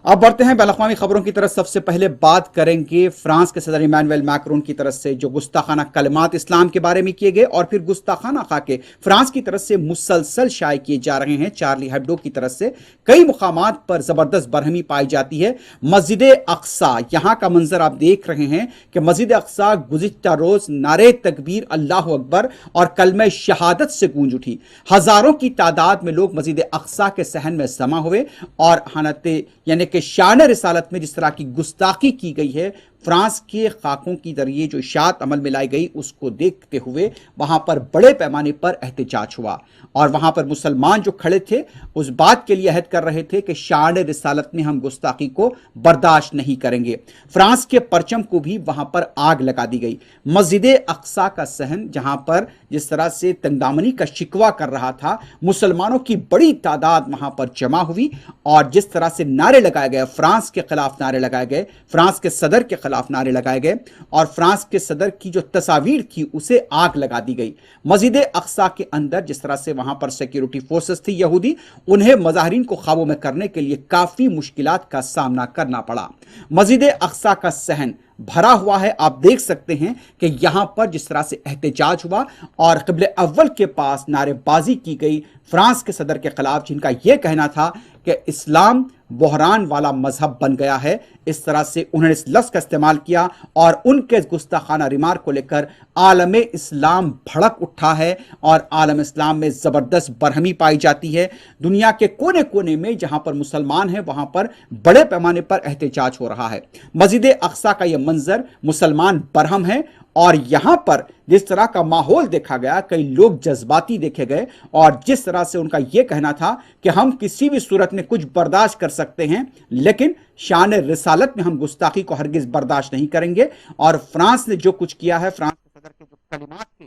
अब बढ़ते हैं बैनुल-अक़वामी खबरों की तरफ। सबसे पहले बात करेंगे फ्रांस के सदर इमानुएल मैक्रोन की तरफ से जो गुस्ताखाना कलमात इस्लाम के बारे में किए गए और फिर गुस्ताखाना खाके फ्रांस की तरफ से मुसलसल शाये किए जा रहे हैं। चार्ली हेब्डो की तरफ से कई मुकामात पर जबरदस्त बरहमी पाई जाती है। मस्जिद अक्सा, यहां का मंजर आप देख रहे हैं कि मस्जिद अक्सा गुज़िश्ता रोज नारे तकबीर अल्लाह अकबर और कलमे शहादत से गूंज उठी। हजारों की तादाद में लोग मस्जिद अक्सा के सहन में जमा हुए और हनते यानी कि शान रिसालत में जिस तरह की गुस्ताखी की गई है, फ्रांस के खाकों की जरिए जो इशाअत अमल में लाई गई उसको देखते हुए वहां पर बड़े पैमाने पर एहतजाज हुआ और वहां पर मुसलमान जो खड़े थे उस बात के लिए अहद कर रहे थे कि शान रिसालत में हम गुस्ताखी को बर्दाश्त नहीं करेंगे। फ्रांस के परचम को भी वहां पर आग लगा दी गई। मस्जिद अक्सा का सहन जहां पर जिस तरह से तंगदामनी का शिकवा कर रहा था, मुसलमानों की बड़ी तादाद वहां पर जमा हुई और जिस तरह से नारे लगाए गए, फ्रांस के खिलाफ नारे लगाए गए, फ्रांस के सदर के खिलाफ नारे लगाए गए और फ्रांस के सदर की जो तस्वीर थी उसे आग लगा दी गई। मस्जिद अक्सा के अंदर जिस तरह से वहां पर सिक्योरिटी फोर्सेस थी यहूदी, उन्हें मज़ाहिरीन को काबू में करने के लिए काफी मुश्किलात का सामना करना पड़ा। मस्जिद अक्सा का सहन भरा हुआ है। आप देख सकते हैं कि यहां पर जिस तरह से एहतजाज हुआ और क़िबले अव्वल के पास नारेबाजी की गई फ्रांस के सदर के खिलाफ, जिनका यह कहना था कि इस्लाम बहरान वाला मजहब बन गया है। इस तरह से उन्होंने इस लफ्ज़ का इस्तेमाल किया और उनके गुस्ताखाना रिमार्क को लेकर आलम इस्लाम भड़क उठा है और आलम इस्लाम में ज़बरदस्त बरहमी पाई जाती है। दुनिया के कोने कोने में जहां पर मुसलमान हैं वहां पर बड़े पैमाने पर एहतजाज हो रहा है। मस्जिद अक्सा का यह मंजर, मुसलमान बरहम है और यहां पर जिस तरह का माहौल देखा गया, कई लोग जज्बाती देखे गए और जिस तरह से उनका यह कहना था कि हम किसी भी सूरत में कुछ बर्दाश्त कर सकते हैं लेकिन शान रिसालत में हम गुस्ताखी को हरगिज बर्दाश्त नहीं करेंगे। और फ्रांस ने जो कुछ किया है, फ्रांस के सदर के जो कलिमात थे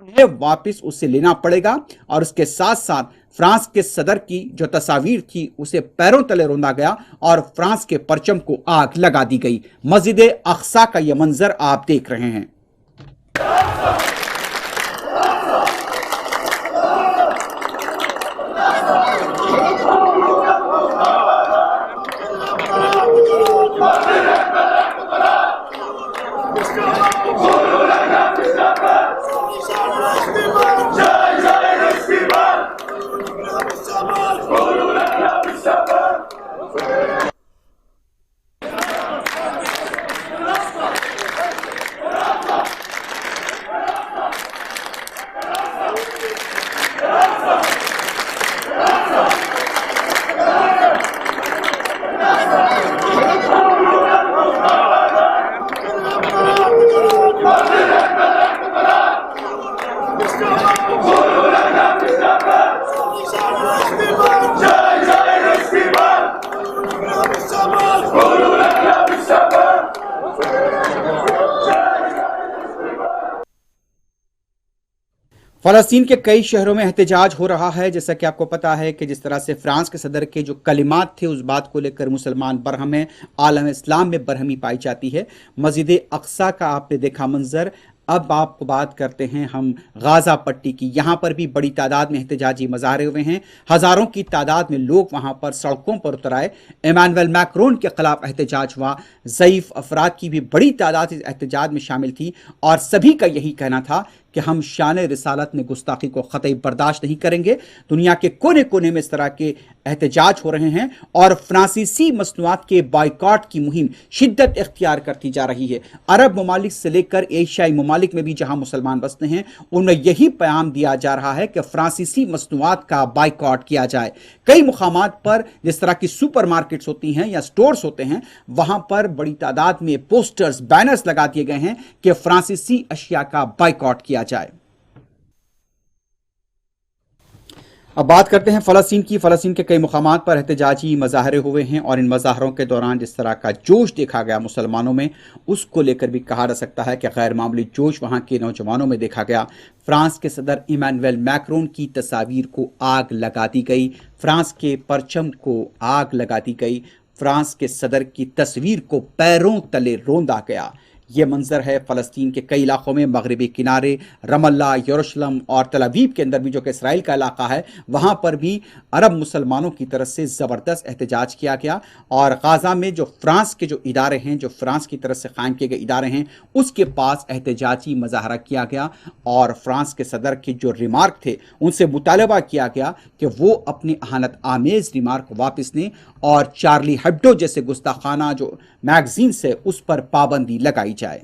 उन्हें वापस उससे लेना पड़ेगा और उसके साथ साथ फ्रांस के सदर की जो तस्वीर थी उसे पैरों तले रौंदा गया और फ्रांस के परचम को आग लगा दी गई। मस्जिद अक्सा का यह मंजर आप देख रहे हैं। फ़लस्तीन के कई शहरों में एहतजाज हो रहा है। जैसा कि आपको पता है कि जिस तरह से फ्रांस के सदर के जो कलिमात थे उस बात को लेकर मुसलमान बरहम हैं, आलम इस्लाम में बरहमी पाई जाती है। मस्जिद अक्सा का आपने देखा मंजर। अब आपको बात करते हैं हम गाज़ा पट्टी की। यहाँ पर भी बड़ी तादाद में एहतजाजी मज़ाहरे हुए हैं। हज़ारों की तादाद में लोग वहाँ पर सड़कों पर उतर आए। इमानुएल मैक्रोन के खिलाफ एहतजाज हुआ। ज़ईफ़ अफराद की भी बड़ी तादाद इस एहतजाज में शामिल थी और सभी का यही कहना था कि हम शान रिसालत में गुस्ताखी को ख़तई बर्दाश्त नहीं करेंगे। दुनिया के कोने कोने में इस तरह के एहतजाज हो रहे हैं और फ्रांसीसी मसनूआत के बाइकॉट की मुहिम शिद्दत इख्तियार करती जा रही है। अरब ममालिक से लेकर एशियाई ममालिक में भी जहां मुसलमान बसते हैं उनमें यही पैगाम दिया जा रहा है कि फ्रांसीसी मसनूआत का बाइकॉट किया जाए। कई मुकामात पर जिस तरह की सुपर मार्केट्स होती हैं या स्टोर्स होते हैं वहां पर बड़ी तादाद में पोस्टर्स, बैनर्स लगा दिए गए हैं कि फ्रांसीसी अशिया का बाइकॉट किया जाए। अब बात करते हैं फ़लस्तीन की। फ़लस्तीन के कई मुकामात पर एहतजाजी मज़ाहरे हुए हैं और इन मज़ाहरों के दौरान जिस तरह का जोश देखा गया मुसलमानों में, उसको लेकर भी कहा जा सकता है कि गैर मामूली जोश वहाँ के नौजवानों में देखा गया। फ्रांस के सदर इमानुएल मैक्रोन की तस्वीर को आग लगा दी गई, फ्रांस के परचम को आग लगा दी गई, फ्रांस के सदर की तस्वीर को पैरों तले रौंदा गया। ये मंजर है फ़लस्तीन के कई इलाकों में, मगरबी किनारे, रमल्ला, यरूशलेम और तल अवीव के अंदर भी, जो कि इसराइल का इलाका है, वहाँ पर भी अरब मुसलमानों की तरफ से ज़बरदस्त एहतजाज किया गया। और गाज़ा में जो फ्रांस के जो इदारे हैं, जो फ्रांस की तरफ से कायम किए गए इदारे हैं, उसके पास एहतजाजी मुजाहरा किया गया और फ्रांस के सदर के जो रिमार्क थे उनसे मुतालबा किया गया कि वो अपने अहानत आमेज़ रिमार्क वापस लें और चार्ली हेब्डो जैसे गुस्ताखाना जो मैगजीन्स है उस पर पाबंदी लगाई जाए।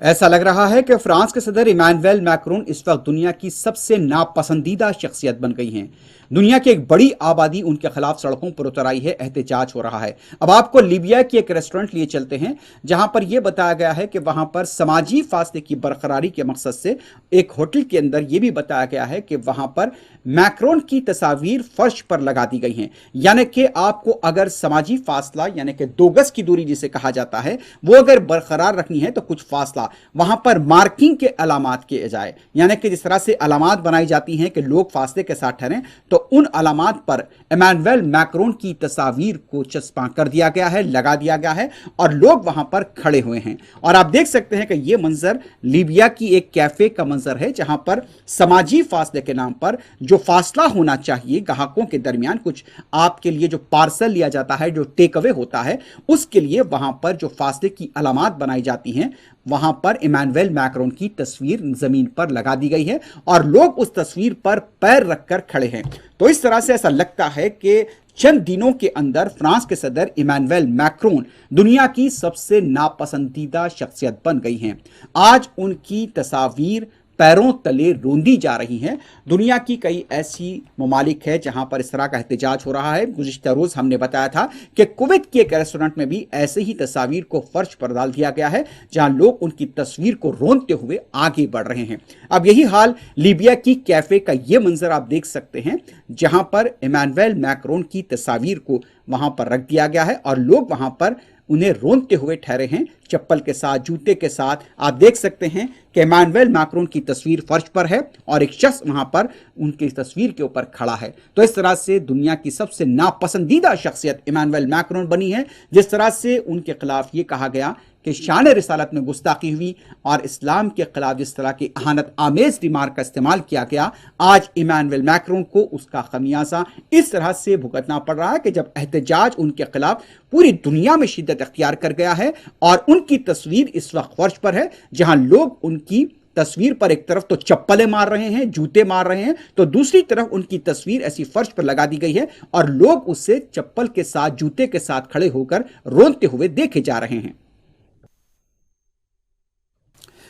ऐसा लग रहा है कि फ्रांस के सदर इमानुएल मैक्रोन इस वक्त दुनिया की सबसे नापसंदीदा शख्सियत बन गई हैं। दुनिया की एक बड़ी आबादी उनके खिलाफ सड़कों पर उतर आई है, एहतजाज हो रहा है। अब आपको लीबिया की एक रेस्टोरेंट लिए चलते हैं जहां पर यह बताया गया है कि वहां पर समाजी फासले की बरकरारी के मकसद से एक होटल के अंदर यह भी बताया गया है कि वहां पर मैक्रोन की तस्वीर फर्श पर लगा दी गई हैं। यानी कि आपको अगर समाजी फासला यानी कि 2 गज की दूरी जिसे कहा जाता है वो अगर बरकरार रखनी है तो कुछ फासला वहां पर मार्किंग के अलामात किए जाए, यानी कि जिस तरह से अलामात बनाई जाती हैं कि लोग फासले के साथ ठहरें, तो उन अलामात पर इमानुएल मैक्रोन की तस्वीर को चस्पा कर दिया गया है, लगा दिया गया है और लोग वहां पर खड़े हुए हैं। और आप देख सकते हैं कि यह मंजर लीबिया की एक कैफे का मंजर है जहां पर समाजी फासले के नाम पर जो फासला होना चाहिए ग्राहकों के दरमियान, कुछ आपके लिए जो पार्सल लिया जाता है, जो टेक अवे होता है, उसके लिए वहां पर जो फासले की अलामात बनाई जाती हैं वहां पर इमानुएल मैक्रोन की तस्वीर जमीन पर लगा दी गई है और लोग उस तस्वीर पर पैर रखकर खड़े हैं। तो इस तरह से ऐसा लगता है कि चंद दिनों के अंदर फ्रांस के सदर इमानुएल मैक्रोन दुनिया की सबसे नापसंदीदा शख्सियत बन गई हैं। आज उनकी तस्वीर पैरों तले रोंदी जा रही हैं। दुनिया की कई ऐसी ममालिक है जहां पर इस तरह का एहतजाज हो रहा है। गुज़िश्ता रोज हमने बताया था कि कुवैत के एक रेस्टोरेंट में भी ऐसे ही तस्वीर को फर्श पर डाल दिया गया है जहां लोग उनकी तस्वीर को रोंदते हुए आगे बढ़ रहे हैं। अब यही हाल लीबिया की कैफे का यह मंजर आप देख सकते हैं जहां पर इमानुएल मैक्रोन की तस्वीर को वहां पर रख दिया गया है और लोग वहां पर उन्हें रोंदते हुए ठहरे हैं, चप्पल के साथ, जूते के साथ। आप देख सकते हैं कि इमानुएल मैक्रोन की तस्वीर फर्श पर है और एक शख्स वहां पर उनकी तस्वीर के ऊपर खड़ा है। तो इस तरह से दुनिया की सबसे नापसंदीदा शख्सियत इमानुएल मैक्रोन बनी है। जिस तरह से उनके खिलाफ ये कहा गया कि शान रिसालत में गुस्ताखी हुई और इस्लाम के खिलाफ जिस तरह की अहानत आमेज रिमार्क का इस्तेमाल किया गया, आज इमानुएल मैक्रोन को उसका खमियाजा इस तरह से भुगतना पड़ रहा है कि जब एहतजाज उनके खिलाफ पूरी दुनिया में शिद्दत अख्तियार कर गया है और उनकी तस्वीर इस वक्त फर्श पर है जहां लोग उनकी तस्वीर पर एक तरफ तो चप्पलें मार रहे हैं, जूते मार रहे हैं, तो दूसरी तरफ उनकी तस्वीर ऐसी फर्श पर लगा दी गई है और लोग उससे चप्पल के साथ, जूते के साथ खड़े होकर रोते हुए देखे जा रहे हैं।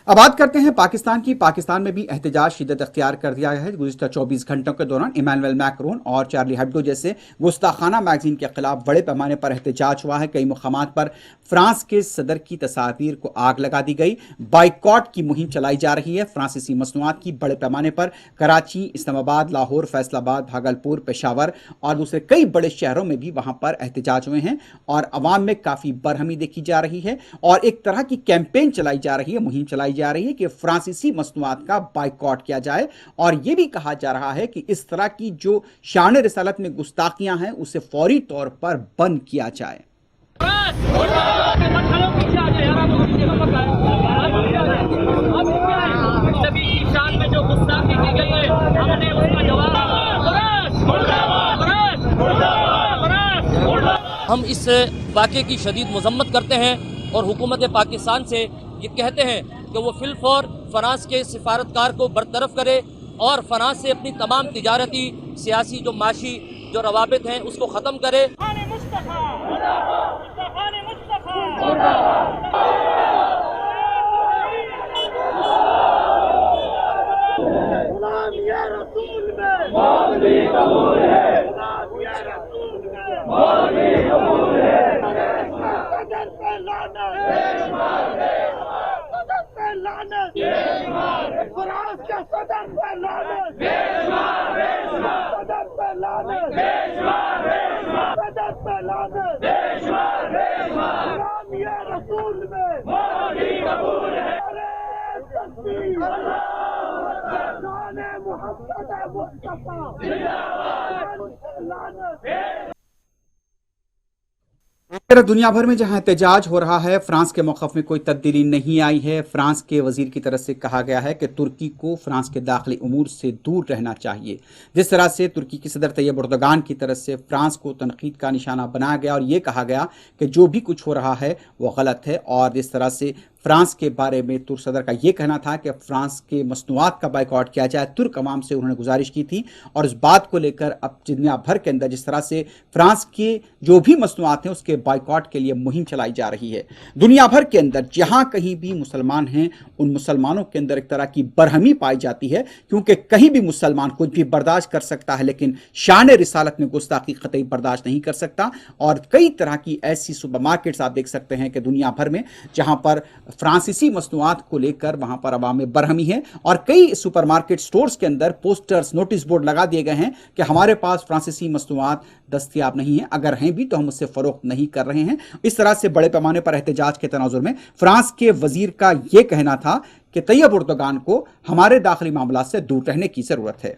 अब बात करते हैं पाकिस्तान की। पाकिस्तान में भी एहतजाज शिद्दत अख्तियार कर दिया है। गुज़िश्ता 24 घंटों के दौरान इमानुएल मैक्रोन और चार्ली हेब्डो जैसे गुस्ताखाना मैगजीन के खिलाफ बड़े पैमाने पर एहतजाज हुआ है। कई मुकामात पर फ्रांस के सदर की तस्वीर को आग लगा दी गई। बाइकॉट की मुहिम चलाई जा रही है फ्रांसीसी मसनूआत की बड़े पैमाने पर। कराची, इस्लामाबाद, लाहौर, फैसलाबाद, भागलपुर, पेशावर और दूसरे कई बड़े शहरों में भी वहां पर एहतजाज हुए हैं और अवाम में काफ़ी बरहमी देखी जा रही है और एक तरह की कैंपेन चलाई जा रही है, मुहिम चलाई जा रही है कि फ्रांसीसी मसनूआत का बाइकॉट किया जाए। और यह भी कहा जा रहा है कि इस तरह की जो शान रिसालत में गुस्ताखियां हैं उसे फौरी तौर पर बंद किया जाए। हम इस वाक़े की शदीद मज़म्मत करते हैं और हुकूमत पाकिस्तान से ये कहते हैं कि वो फिलफौर फ्रांस के सिफारतकार को बरतरफ करे और फ्रांस से अपनी तमाम तिजारती, सियासी, जो माशी जो रवाबित हैं उसको ख़त्म करे। दुनिया भर में जहां एहतजाज हो रहा है, फ्रांस के मौक़िफ़ में कोई तब्दीली नहीं आई है। फ्रांस के वजीर की तरफ से कहा गया है कि तुर्की को फ्रांस के दाखिली उमूर से दूर रहना चाहिए। जिस तरह से तुर्की के सदर तैयब एर्दोगान की तरफ से फ्रांस को तनकीद का निशाना बनाया गया और ये कहा गया कि जो भी कुछ हो रहा है वो गलत है, और जिस तरह से फ्रांस के बारे में तुर्क सदर का ये कहना था कि फ्रांस के मसनूआत का बाइकआउट किया जाए, तुर्क अवाम से उन्होंने गुजारिश की थी। और इस बात को लेकर अब दुनिया भर के अंदर जिस तरह से फ्रांस के जो भी मसनूआत हैं उसके बाइकआउट के लिए मुहिम चलाई जा रही है। दुनिया भर के अंदर जहां कहीं भी मुसलमान हैं, उन मुसलमानों के अंदर एक तरह की बरहमी पाई जाती है, क्योंकि कहीं भी मुसलमान कुछ भी बर्दाश्त कर सकता है लेकिन शान रिसालत में गुस्ताखी कतई बर्दाश्त नहीं कर सकता। और कई तरह की ऐसी सुपरमार्केट्स आप देख सकते हैं कि दुनिया भर में जहां पर फ्रांसीसी मसनूआत को लेकर वहां पर अवाम में बरहमी है, और कई सुपरमार्केट स्टोर्स के अंदर पोस्टर्स, नोटिस बोर्ड लगा दिए गए हैं कि हमारे पास फ्रांसीसी मसनूआत दस्तयाब नहीं है, अगर हैं भी तो हम उससे फरोख्त नहीं कर रहे हैं। इस तरह से बड़े पैमाने पर एहतजाज के तनाजुर में फ्रांस के वजीर का यह कहना था कि तैयब एर्दोगान को हमारे दाखिली मामला से दूर रहने की जरूरत है।